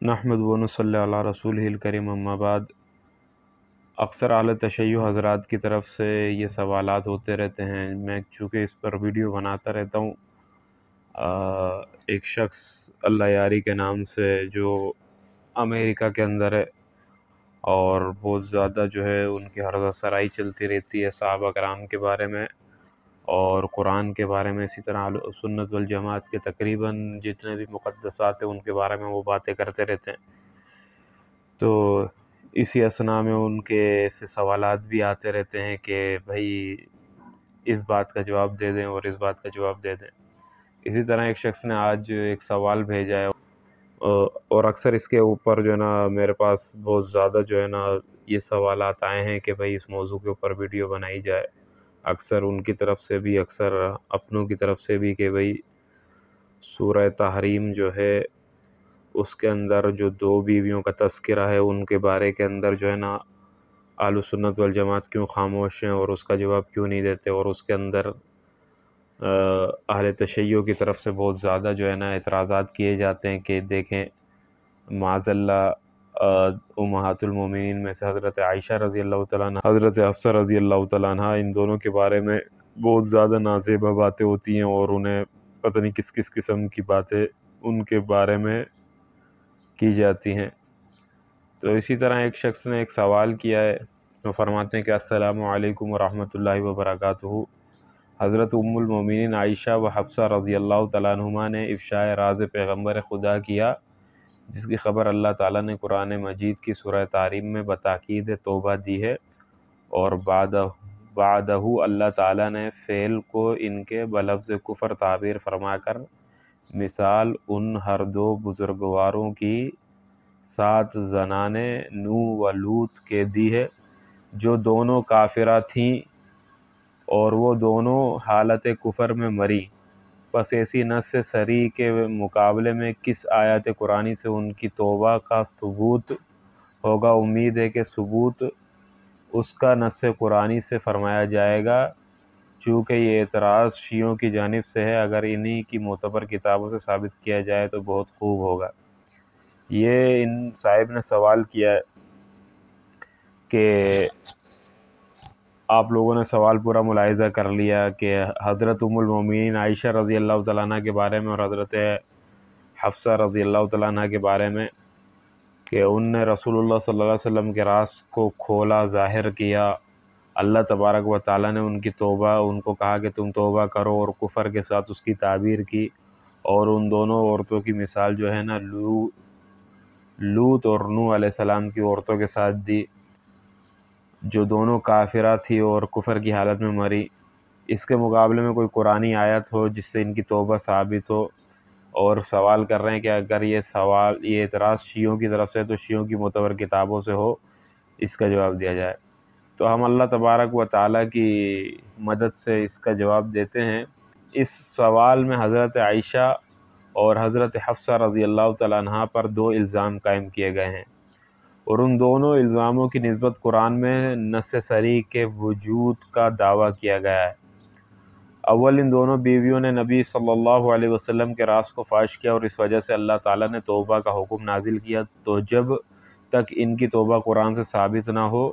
نحمد و نصلی علی رسولہ الکریم اما بعد۔ اکثر اعلی تشیع حضرات کی طرف سے یہ سوالات ہوتے رہتے ہیں، میں چونکہ اس پر ویڈیو بناتا رہتا ہوں۔ ایک شخص اللہ یاری کے نام سے جو امریکہ کے اندر ہے اور بہت زیادہ جو ہے ان کی عرض سرائی چلتی رہتی ہے صحابہ کرام کے بارے میں اور قرآن کے بارے میں، اسی طرح سنت والجماعت کے تقریباً جتنے بھی مقدسات ہیں ان کے بارے میں وہ باتیں کرتے رہتے ہیں۔ تو اسی اثناء میں ان کے ایسے سوالات بھی آتے رہتے ہیں کہ بھائی اس بات کا جواب دے دیں اور اس بات کا جواب دے دیں۔ اسی طرح ایک شخص نے آج ایک سوال بھیجا ہے اور اکثر اس کے اوپر جو ہے نا میرے پاس بہت زیادہ جو ہے نا یہ سوالات آئے ہیں کہ بھائی اس موضوع کے اوپر ویڈیو بنائی جائے، اکثر ان کی طرف سے بھی، اکثر اپنوں کی طرف سے بھی، کہ بھائی سورہ تحریم جو ہے اس کے اندر جو دو بیویوں کا تذکرہ ہے ان کے بارے کے اندر جو ہے نا اہل سنت والجماعت کیوں خاموش ہیں اور اس کا جواب کیوں نہیں دیتے، اور اس کے اندر اہل تشیع کی طرف سے بہت زیادہ جو ہے نا اعتراضات کیے جاتے ہیں کہ دیکھیں معاذ اللہ امہات المومنین میں سے حضرت عائشہ رضی اللہ تعالیٰ عنہ، حضرت حفصہ رضی اللہ تعالیٰ عنہ، ان دونوں کے بارے میں بہت زیادہ نازیبہ باتیں ہوتی ہیں اور انہیں پتہ نہیں کس کس قسم کی باتیں ان کے بارے میں کی جاتی ہیں۔ تو اسی طرح ایک شخص نے ایک سوال کیا ہے، وہ فرماتے ہیں کہ السلام علیکم ورحمۃ اللہ وبرکاتہ۔ حضرت ام المومنین عائشہ و حفصہ رضی اللہ تعالیٰ عنہما نے افشاء راز پیغمبر خدا کیا، جس کی خبر اللہ تعالیٰ نے قرآن مجید کی سورہ تحریم میں بتاکید توبہ دی ہے، اور بعدہ اللہ تعالیٰ نے فعل کو ان کے بلفظ کفر تعبیر فرما کر مثال ان ہر دو بزرگواروں کی 7 زنان نوح و لوط کے دی ہے، جو دونوں کافرہ تھیں اور وہ دونوں حالت کفر میں مری۔ پس ایسی نص صریح کے مقابلے میں کس آیت قرآنی سے ان کی توبہ کا ثبوت ہوگا؟ امید ہے کہ ثبوت اس کا نص قرآنی سے فرمایا جائے گا، چونکہ یہ اعتراض شیعوں کی جانب سے ہے، اگر انہی کی معتبر کتابوں سے ثابت کیا جائے تو بہت خوب ہوگا۔ یہ ان صاحب نے سوال کیا ہے کہ آپ لوگوں نے سوال پورا ملاحظہ کر لیا کہ حضرت ام المومنین عائشہ رضی اللہ تعالیٰ عنہ کے بارے میں اور حضرت حفصہ رضی اللہ تعالیٰ عنہ کے بارے میں کہ ان نے رسول اللہ صلی اللہ علیہ وسلم کے راز کو کھولا، ظاہر کیا۔ اللہ تبارک و تعالیٰ نے ان کی توبہ، ان کو کہا کہ تم توبہ کرو، اور کفر کے ساتھ اس کی تعبیر کی، اور ان دونوں عورتوں کی مثال جو ہے نا لوط اور نوح علیہ السلام کی عورتوں کے ساتھ دی، جو دونوں کافرہ تھی اور کفر کی حالت میں مری۔ اس کے مقابلے میں کوئی قرآنی آیت ہو جس سے ان کی توبہ ثابت ہو، اور سوال کر رہے ہیں کہ اگر یہ اعتراض شیعوں کی طرف سے تو شیعوں کی معتبر کتابوں سے ہو، اس کا جواب دیا جائے۔ تو ہم اللہ تبارک و تعالیٰ کی مدد سے اس کا جواب دیتے ہیں۔ اس سوال میں حضرت عائشہ اور حضرت حفصہ رضی اللہ تعالیٰ عنہ پر 2 الزام قائم کیے گئے ہیں، اور ان دونوں الزاموں کی نسبت قرآن میں نص صریح کے وجود کا دعویٰ کیا گیا ہے۔ اول، ان دونوں بیویوں نے نبی صلی اللہ علیہ وسلم کے راز کو فاش کیا، اور اس وجہ سے اللہ تعالیٰ نے توبہ کا حکم نازل کیا، تو جب تک ان کی توبہ قرآن سے ثابت نہ ہو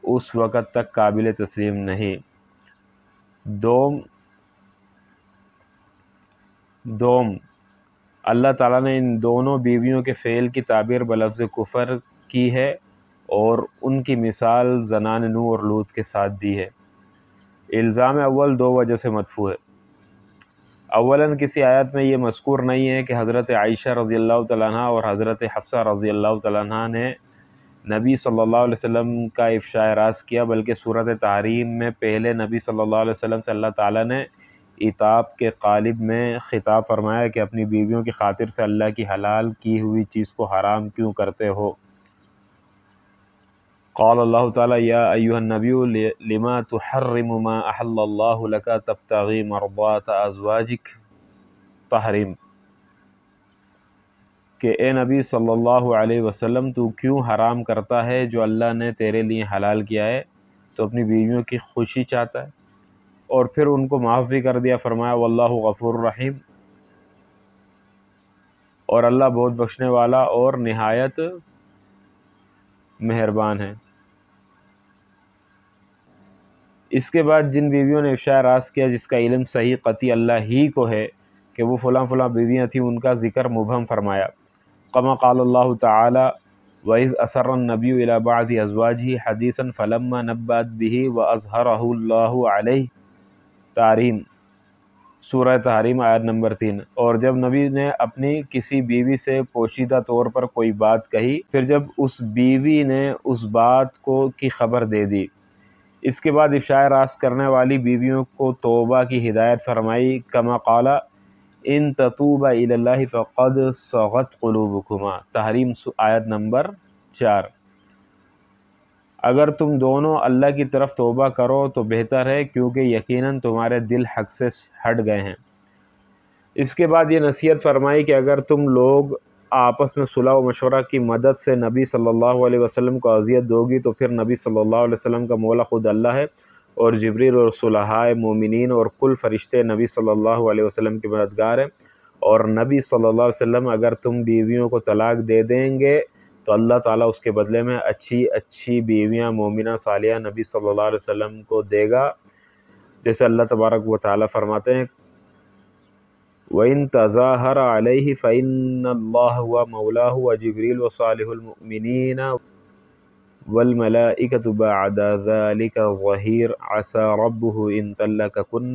اس وقت تک قابل تسلیم نہیں۔ دوم، اللہ تعالیٰ نے ان دونوں بیویوں کے فعل کی تعبیر بلفظ کفر کی ہے اور ان کی مثال زنان نوح اور لوط کے ساتھ دی ہے۔ الزام اول 2 وجہ سے مدفوع ہے۔ اولاً کسی آیت میں یہ مذکور نہیں ہے کہ حضرت عائشہ رضی اللہ تعالیٰ عنہ اور حضرت حفصہ رضی اللہ تعالیٰ عنہ نے نبی صلی اللہ علیہ وسلم کا افشاء راز کیا، بلکہ سورۃ تحریم میں پہلے نبی صلی اللہ علیہ وسلم سے اللہ تعالیٰ نے عتاب کے قالب میں خطاب فرمایا کہ اپنی بیویوں کی خاطر سے اللہ کی حلال کی ہوئی چیز کو حرام کیوں کرتے ہو؟ قال اللہ تعالیٰ یا ایھا النبی لما تحرم ما احل اللہ لک تبتغی مرضات ازواجک، تحریم، کہ اے نبی صلی اللہ علیہ وسلم تو کیوں حرام کرتا ہے جو اللہ نے تیرے لیے حلال کیا ہے؟ تو اپنی بیویوں کی خوشی چاہتا ہے، اور پھر ان کو معاف بھی کر دیا، فرمایا واللہ غفور رحیم۔ اور اللہ بہت بخشنے والا اور نہایت مہربان ہے۔ اس کے بعد جن بیویوں نے افشاء راز کیا جس کا علم صحیح قطعی اللہ ہی کو ہے کہ وہ فلاں فلاں بیویاں تھیں، ان کا ذکر مبہم فرمایا۔ کما قال اللہ تعالی وَإِذْ أَسَرَّ النَّبِيُّ إِلَى بَعْضِ أَزْوَاجِهِ حَدِيثًا فَلَمَّا نَبَّأَتْ بِهِ وَأَظْهَرَهُ اللَّهُ عَلَيْهِ تحریم، سورہ تحریم آیت نمبر 3۔ اور جب نبی نے اپنی کسی بیوی سے پوشیدہ طور پر کوئی بات کہی، پھر جب اس بیوی نے اس بات کی خبر دے دی، اس کے بعد افشاء راز کرنے والی بیویوں کو توبہ کی ہدایت فرمائی۔ کما قال ان تتوبا الی اللہ فقد صغت قلوبکما، تحریم آیت نمبر 4۔ اگر تم دونوں اللہ کی طرف توبہ کرو تو بہتر ہے، کیونکہ یقیناً تمہارے دل حق سے ہٹ گئے ہیں۔ اس کے بعد یہ نصیحت فرمائی کہ اگر تم لوگ آپس میں صلح و مشورہ کی مدد سے نبی صلی اللہ علیہ وسلم کو اذیت دو گی تو پھر نبی صلی اللہ علیہ وسلم کا مولا خود اللہ ہے، اور جبریل اور صلحاء مومنین اور کل فرشتے نبی صلی اللہ علیہ وسلم کے مددگار ہیں۔ اور نبی صلی اللہ علیہ وسلم اگر تم بیویوں کو طلاق دے دیں گے تو اللہ تعالیٰ اس کے بدلے میں اچھی اچھی بیویاں مومنہ صالحہ نبی صلی اللہ علیہ وسلم کو دے گا، جیسے اللہ تبارک و تعالیٰ فرماتے ہیں وَإِن تَظَاهَرَ عَلَيْهِ فَإِنَّ اللَّهَ هُوَ مَوْلَاهُ وَجِبْرِيلُ وَصَالِحُ الْمُؤْمِنِينَ وَالْمَلَائِكَةُ بَعْدَ ذَلِكَ ظَهِيرٌ عَسَى رَبُّهُ إِن طَلَّقَكُنَّ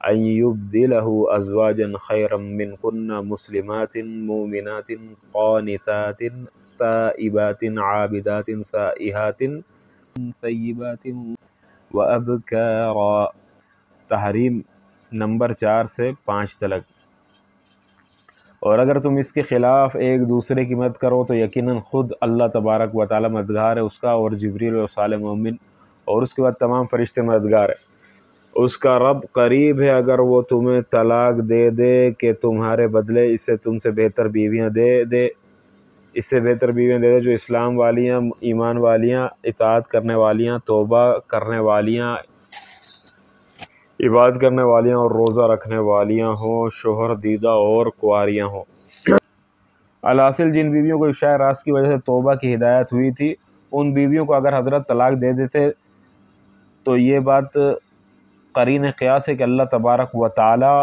أَن يُبْدِلَهُ أَزْوَاجًا خَيْرًا مِّنكُنَّ مُسْلِمَاتٍ مُؤْمِنَاتٍ قَانِتَاتٍ تائبات عابدات سائحات ثیبات وابکارا، تحریم نمبر 4 سے 5 تلک۔ اور اگر تم اس کے خلاف ایک دوسرے کی مدد کرو تو یقیناً خود اللہ تبارک و تعالیٰ مددگار ہے اس کا، اور جبریل اور صالح مومن اور اس کے بعد تمام فرشتے مددگار ہیں۔ اس کا رب قریب ہے اگر وہ تمہیں طلاق دے دے کہ تمہارے بدلے اسے تم سے بہتر بیویاں دے دے، اس سے بہتر بیویاں دے دے جو اسلام والیاں، ایمان والیاں، اطاعت کرنے والیاں، توبہ کرنے والیاں، عبادت کرنے والیاں اور روزہ رکھنے والیاں ہوں، شوہر دیدہ اور کنواریاں ہوں۔ الحاصل جن بیویوں کو افشاء راز کی وجہ سے توبہ کی ہدایت ہوئی تھی، ان بیویوں کو اگر حضرت طلاق دے دیتے تو یہ بات قرین قیاس ہے کہ اللہ تبارک و تعالی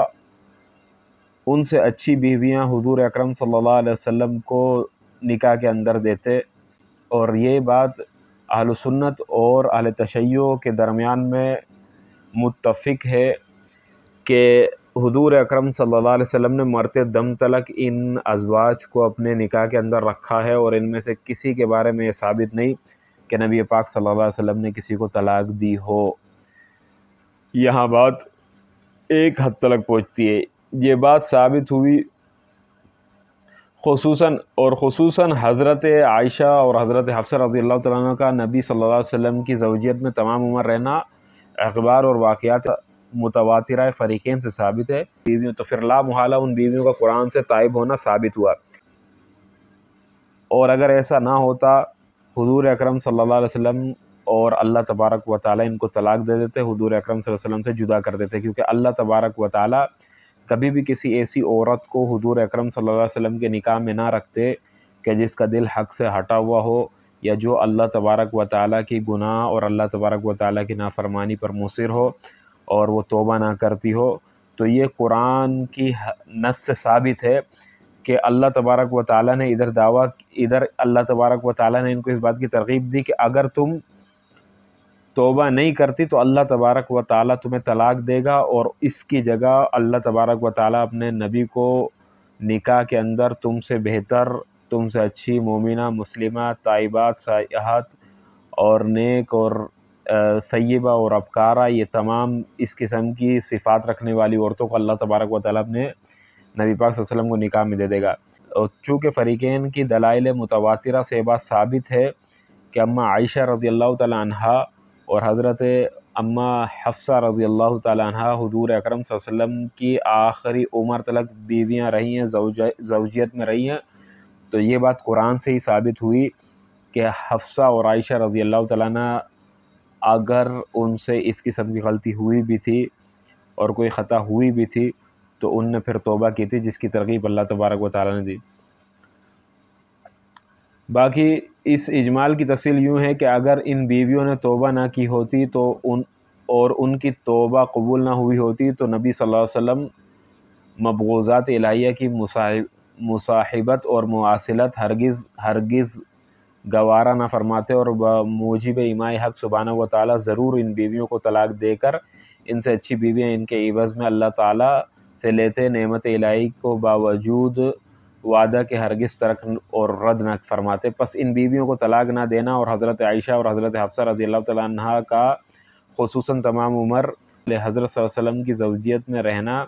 ان سے اچھی بیویاں حضور اکرم صلی اللہ علیہ وسلم کو نکاح کے اندر دیتے۔ اور یہ بات اہل سنت اور اہل تشیع کے درمیان میں متفق ہے کہ حضور اکرم صلی اللہ علیہ وسلم نے مرتے دم تلک ان ازواج کو اپنے نکاح کے اندر رکھا ہے، اور ان میں سے کسی کے بارے میں یہ ثابت نہیں کہ نبی پاک صلی اللہ علیہ وسلم نے کسی کو طلاق دی ہو۔ یہاں بات ایک حد تلک پہنچتی ہے۔ یہ بات ثابت ہوئی خصوصاً حضرت عائشہ اور حضرت حفصہ رضی اللہ تعالیٰ عنہ کا نبی صلی اللہ علیہ وسلم کی زوجیت میں تمام عمر رہنا اخبار اور واقعات متواترہ فریقین سے ثابت ہے۔ بیویوں تو پھر لا محالہ ان بیویوں کا قرآن سے تائب ہونا ثابت ہوا، اور اگر ایسا نہ ہوتا حضور اکرم صلی اللہ علیہ وسلم اور اللہ تبارک و تعالیٰ ان کو طلاق دے دیتے، حضور اکرم صلی اللہ علیہ وسلم سے جدا کر دیتے، کیونکہ اللہ تبارک و تعالیٰ کبھی بھی کسی ایسی عورت کو حضور اکرم صلی اللہ علیہ وسلم کے نکاح میں نہ رکھتے کہ جس کا دل حق سے ہٹا ہوا ہو، یا جو اللہ تبارک و تعالیٰ کی گناہ اور اللہ تبارک و تعالیٰ کی نافرمانی پر مصر ہو اور وہ توبہ نہ کرتی ہو۔ تو یہ قرآن کی نص سے ثابت ہے کہ اللہ تبارک و تعالیٰ نے ادھر اللہ تبارک و تعالیٰ نے ان کو اس بات کی ترغیب دی کہ اگر تم توبہ نہیں کرتی تو اللہ تبارک و تعالیٰ تمہیں طلاق دے گا، اور اس کی جگہ اللہ تبارک و تعالیٰ اپنے نبی کو نکاح کے اندر تم سے بہتر، تم سے اچھی مومنہ، مسلمہ، طیبات، سائحات اور نیک اور طیبہ اور ابکارہ، یہ تمام اس قسم کی صفات رکھنے والی عورتوں کو اللہ تبارک و تعالیٰ اپنے نبی پاک صلی اللہ علیہ وسلم کو نکاح میں دے دے گا۔ اور چونکہ فریقین کی دلائل متواترہ سے بات ثابت ہے کہ اماں عائشہ رضی اللہ تعالیٰ عنہا اور حضرت اماں حفصہ رضی اللہ تعالیٰ عنہا حضور اکرم صلی اللہ علیہ وسلم کی آخری عمر تلک بیویاں رہی ہیں، زوجیت میں رہی ہیں، تو یہ بات قرآن سے ہی ثابت ہوئی کہ حفصہ اور عائشہ رضی اللہ تعالیٰ عنہ اگر ان سے اس قسم کی غلطی ہوئی بھی تھی اور کوئی خطا ہوئی بھی تھی تو ان نے پھر توبہ کی تھی، جس کی ترغیب اللہ تبارک و تعالیٰ نے دی۔ باقی اس اجمال کی تفصیل یوں ہے کہ اگر ان بیویوں نے توبہ نہ کی ہوتی تو ان کی توبہ قبول نہ ہوئی ہوتی تو نبی صلی اللہ علیہ وسلم مبغوضات الہیہ کی مصاحبت اور مواصلت ہرگز گوارا نہ فرماتے، اور بموجب ایماء حق سبحانہ و تعالیٰ ضرور ان بیویوں کو طلاق دے کر ان سے اچھی بیویاں ان کے عوض میں اللہ تعالیٰ سے لیتے، نعمت الہی کو باوجود وعدہ کے ہرگز ترک اور رد نہ فرماتے۔ پس ان بیویوں کو طلاق نہ دینا اور حضرت عائشہ اور حضرت حفصہ رضی اللہ تعالیٰ عنہ کا خصوصاً تمام عمر حضرت صلی اللہ علیہ وسلم کی زوجیت میں رہنا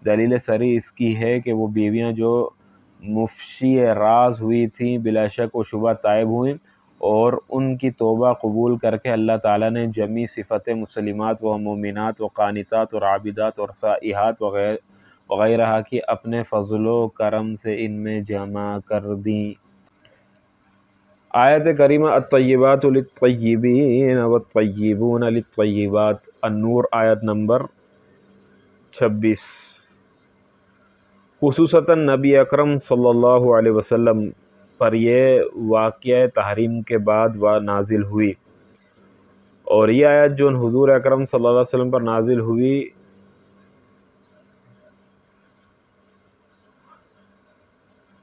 دلیل صریح اس کی ہے کہ وہ بیویاں جو مفشی راز ہوئی تھیں بلا شک و شبہ تائب ہوئیں، اور ان کی توبہ قبول کر کے اللہ تعالیٰ نے جمیع صفت مسلمات و مومنات و قانتات اور عابدات اور سائحات وغیرہ کی اپنے فضل و کرم سے ان میں جمع کر دیں۔ آیت کریمہ الطیبات للطیبین والطیبون للطیبات، النور آیت نمبر 26۔ خصوصاً نبی اکرم صلی اللہ علیہ وسلم پر یہ واقعہ تحریم کے بعد نازل ہوئی، اور یہ آیت جو حضور اکرم صلی اللہ علیہ وسلم پر نازل ہوئی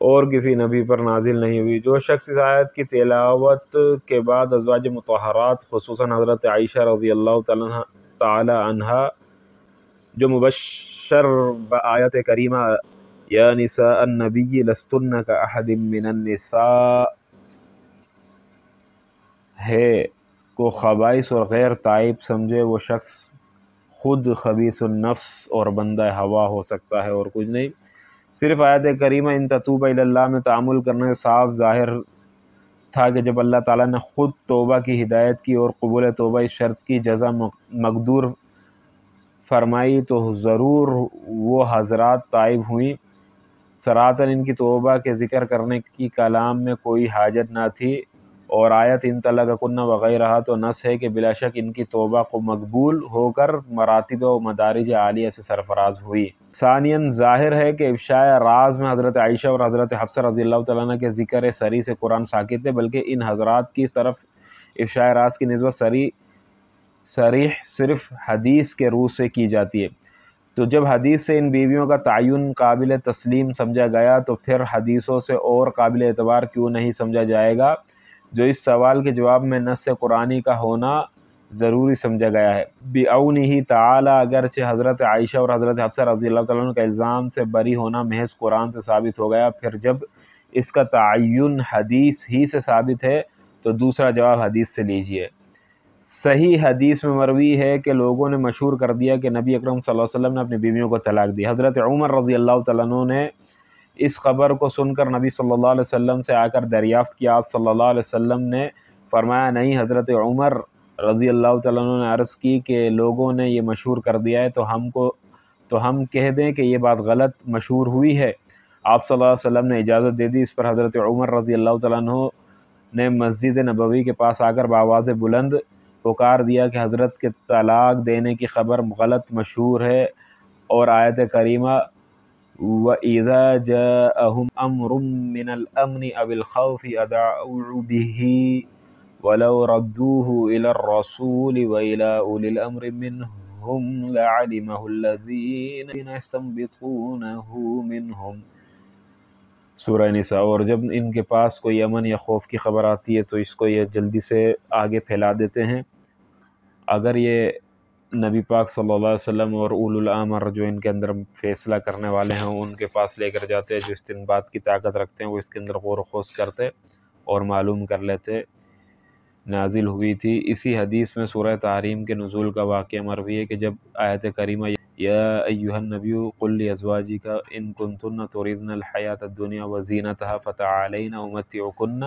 اور کسی نبی پر نازل نہیں ہوئی۔ جو شخص اس آیت کی تلاوت کے بعد ازواج مطہرات خصوصاً حضرت عائشہ رضی اللہ تعالی عنہا جو مبشر بآیت کریمہ یا نساء النبی لستن کاحد من النساء ہے کو خبائث اور غیر تائب سمجھے، وہ شخص خود خبیث النفس اور بندہ ہوا ہو سکتا ہے اور کچھ نہیں۔ صرف آیت کریمہ ان تتوبا الی اللہ میں تعامل کرنے سے صاف ظاہر تھا کہ جب اللہ تعالیٰ نے خود توبہ کی ہدایت کی اور قبول توبہ اس شرط کی جزا مقدور فرمائی تو ضرور وہ حضرات تائب ہوئیں۔ صراحتاً ان کی توبہ کے ذکر کرنے کی کلام میں کوئی حاجت نہ تھی، اور آیت ان طلقکن وغیرہ تو نص ہے کہ بلا شک ان کی توبہ کو مقبول ہو کر مراتب و مدارج عالیہ سے سرفراز ہوئی۔ ثانیاً ظاہر ہے کہ افشاء راز میں حضرت عائشہ اور حضرت حفصہ رضی اللہ تعالیٰ عنہ کے ذکر صریح سے قرآن ساکت ہے، بلکہ ان حضرات کی طرف افشاء راز کی نسبت صریح صرف حدیث کے روح سے کی جاتی ہے۔ تو جب حدیث سے ان بیویوں کا تعین قابل تسلیم سمجھا گیا تو پھر حدیثوں سے اور قابل اعتبار کیوں نہیں سمجھا جائے گا، جو اس سوال کے جواب میں نص قرآنی کا ہونا ضروری سمجھا گیا ہے۔ بعونہ تعالی اگرچہ حضرت عائشہ اور حضرت حفصہ رضی اللہ تعالیٰ عنہ کا الزام سے بری ہونا محض قرآن سے ثابت ہو گیا، پھر جب اس کا تعین حدیث ہی سے ثابت ہے تو دوسرا جواب حدیث سے لیجئے۔ صحیح حدیث میں مروی ہے کہ لوگوں نے مشہور کر دیا کہ نبی اکرم صلی اللہ علیہ وسلم نے اپنی بیویوں کو طلاق دی۔ حضرت عمر رضی اللہ تعالیٰ عنہ نے اس خبر کو سن کر نبی صلی اللہ علیہ وسلم سے آ کر دریافت کیا۔ آپ صلی اللہ علیہ وسلم نے فرمایا، نہیں۔ حضرت عمر رضی اللہ تعالیٰ عنہ نے عرض کی کہ لوگوں نے یہ مشہور کر دیا ہے تو ہم کہہ دیں کہ یہ بات غلط مشہور ہوئی ہے۔ آپ صلی اللہ علیہ وسلم نے اجازت دے دی۔ اس پر حضرت عمر رضی اللہ تعالیٰ عنہ نے مسجد نبوی کے پاس آ کر بآواز بلند پکار دیا کہ حضرت کے طلاق دینے کی خبر غلط مشہور ہے، اور آیت کریمہ وَإِذَا جَاءَهُمْ أَمْرٌ مِّنَ الْأَمْنِ أَوِ الْخَوْفِ أَذَاعُوا بِهِ وَلَوْ رَدُّوهُ إِلَى الرَّسُولِ وَإِلَى أُولِي الْأَمْرِ مِنْهُمْ لَعَلِمَهُ الَّذِينَ يَسْتَنبِطُونَهُ مِنْهُمْ۔ سورہ نساء۔ اور جب ان کے پاس کوئی امن یا خوف کی خبر آتی ہے تو اس کو یہ جلدی سے آگے پھیلا دیتے ہیں۔ اگر یہ نبی پاک صلی اللہ علیہ وسلم اور اولو الامر جو ان کے اندر فیصلہ کرنے والے ہیں ان کے پاس لے کر جاتے، جو استنباط کی طاقت رکھتے ہیں، وہ اس کے اندر غور و خوض کرتے اور معلوم کر لیتے۔ نازل ہوئی تھی اسی حدیث میں سورہ تحریم کے نزول کا واقعہ مروی ہے کہ جب آیت کریمہ یا ایھا النبی قل لازواجک ان کنتن تردن الحیاۃ الدنیا وزینتها فتعالین امتعکن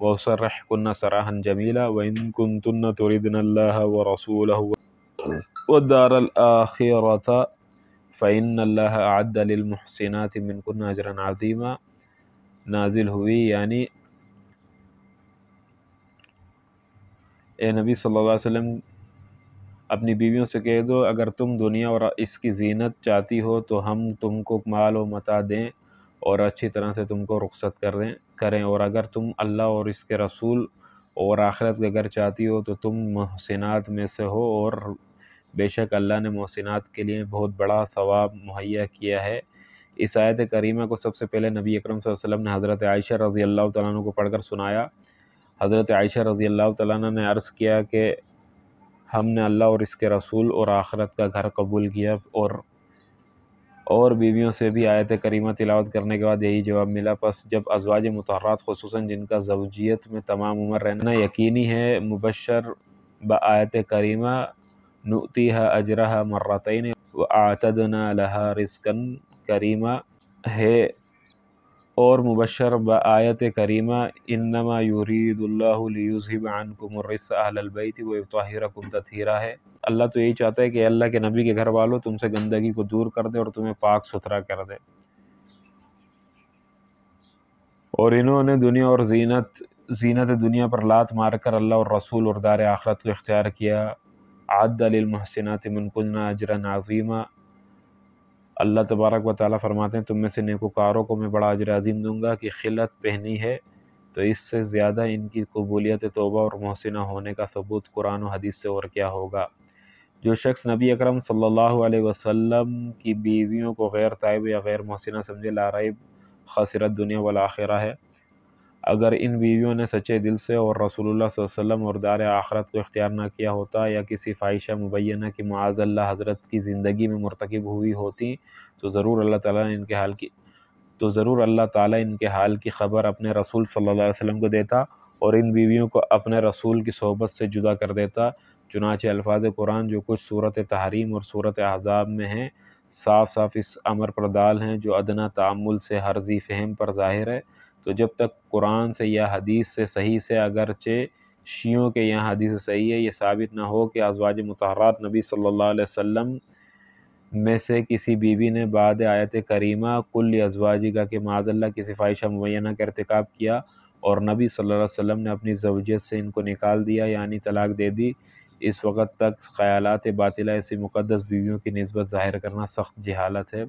واسرحکن سراحا جمیلا وان کنتن تردن اللہ ورسولہ والدار الآخرۃ فإن اللہ اعد للمحسنات منکن اجرا عظیما۔ نازل ہوئی یعنی اے نبی صلی اللہ علیہ وسلم اپنی بیویوں سے کہہ دو اگر تم دنیا اور اس کی زینت چاہتی ہو تو ہم تم کو مال و متاع دیں اور اچھی طرح سے تم کو رخصت کریں، اور اگر تم اللہ اور اس کے رسول اور آخرت کے گھر چاہتی ہو تو تم محسنات میں سے ہو، اور بے شک اللہ نے محسنات کے لیے بہت بڑا ثواب مہیا کیا ہے۔ اس آیت کریمہ کو سب سے پہلے نبی اکرم صلی اللہ علیہ وسلم نے حضرت عائشہ رضی اللہ تعالیٰ عنہ کو پڑھ کر سنایا۔ حضرت عائشہ رضی اللہ تعالیٰ عنہ نے عرض کیا کہ ہم نے اللہ اور اس کے رسول اور آخرت کا گھر قبول کیا، اور بیویوں سے بھی آیت کریمہ تلاوت کرنے کے بعد یہی جواب ملا۔ پس جب ازواج مطہرات خصوصاً جن کا زوجیت میں تمام عمر رہنا یقینی ہے، مبشر بآیت کریمہ نؤتیہا اجرہا مرتین واعتدنا لہا رزقا کریما ہے، اور مبشر بآیت کریمہ انما یرید اللہ لیذہب عنکم الرجس اہل البیت ویطہرکم تطہیرا ہے۔ اللہ تو یہی چاہتا ہے کہ اللہ کے نبی کے گھر والوں تم سے گندگی کو دور کر دے اور تمہیں پاک ستھرا کر دے۔ اور انہوں نے دنیا اور زینت دنیا پر لات مار کر اللہ اور رسول اور دار آخرت کو اختیار کیا۔ اعد للمحسنات منکن اجرا عظیما، اللہ تبارک و تعالیٰ فرماتے ہیں تم میں سے نیکوکاروں کو میں بڑا اجر عظیم دوں گا کہ خلعت پہنی ہے، تو اس سے زیادہ ان کی قبولیت توبہ اور محسنہ ہونے کا ثبوت قرآن و حدیث سے اور کیا ہوگا۔ جو شخص نبی اکرم صلی اللہ علیہ وسلم کی بیویوں کو غیر تائب یا غیر محسنہ سمجھے، لا ریب خسرت دنیا والآخرہ ہے۔ اگر ان بیویوں نے سچے دل سے اور رسول اللہ صلی اللہ علیہ وسلم اور دار آخرت کو اختیار نہ کیا ہوتا، یا کسی فاحشہ مبینہ کی معاذ اللہ حضرت کی زندگی میں مرتکب ہوئی ہوتی، تو ضرور اللہ تعالیٰ ان کے حال کی خبر اپنے رسول صلی اللہ علیہ وسلم کو دیتا اور ان بیویوں کو اپنے رسول کی صحبت سے جدا کر دیتا۔ چنانچہ الفاظ قرآن جو کچھ صورت تحریم اور صورت احزاب میں ہیں صاف صاف اس امر پر دال ہیں جو ادنیٰ تأمل سے ہر ذی فہم پر ظاہر ہے۔ تو جب تک قرآن سے یا حدیث سے صحیح سے، اگرچہ شیعوں کے یہاں حدیث صحیح ہے، یہ ثابت نہ ہو کہ ازواج مطہرات نبی صلی اللہ علیہ وسلم میں سے کسی بیوی نے بعد آیت کریمہ کل ازواجہ کہ معاذ اللہ کسی فاحشہ مبینہ کا ارتکاب کیا اور نبی صلی اللہ علیہ وسلم نے اپنی زوجیت سے ان کو نکال دیا یعنی طلاق دے دی، اس وقت تک خیالات باطلہ ایسی مقدس بیویوں کی نسبت ظاہر کرنا سخت جہالت ہے۔